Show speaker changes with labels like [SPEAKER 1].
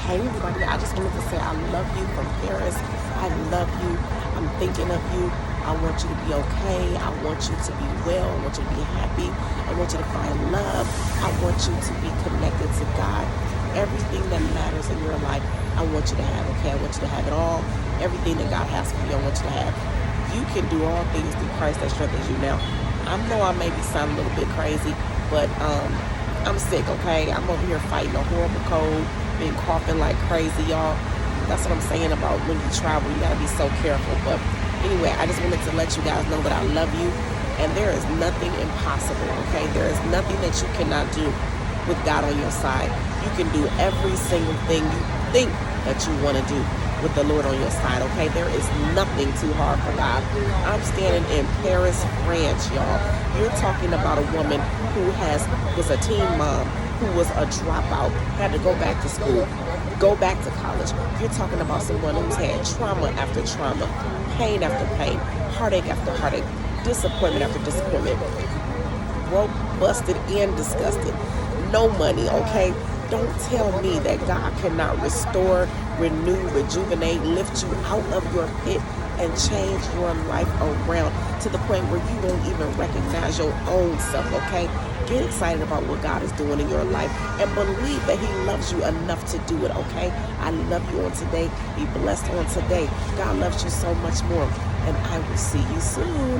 [SPEAKER 1] Hey everybody, I just wanted to say I love you from Paris. I love you. I'm thinking of you. I want you to be okay. I want you to be well. I want you to be happy. I want you to find love. I want you to be connected to God. Everything that matters in your life, I want you to have, okay? I want you to have it all. Everything that God has for you, I want you to have. You can do all things through Christ that strengthens you. Now, I know I may be sounding a little bit crazy, but I'm sick, okay? I'm over here fighting a horrible cold, been coughing like crazy, y'all. That's what I'm saying about when you travel. You gotta be so careful. But anyway, I just wanted to let you guys know that I love you, and there is nothing impossible, okay? There is nothing that you cannot do with God on your side. You can do every single thing you think that you want to do with the Lord on your side, okay? There is nothing too hard for God. I'm standing in Paris, France, y'all. You're talking about a woman who was a teen mom, who was a dropout, had to go back to school, go back to college. You're talking about someone who's had trauma after trauma, pain after pain, heartache after heartache, disappointment after disappointment, broke, busted, and disgusted. No money, okay? Don't tell me that God cannot restore, renew, rejuvenate, lift you out of your pit and change your life around to the point where you won't even recognize your own self, okay? Get excited about what God is doing in your life and believe that He loves you enough to do it, okay? I love you on today. Be blessed on today. God loves you so much more, and I will see you soon.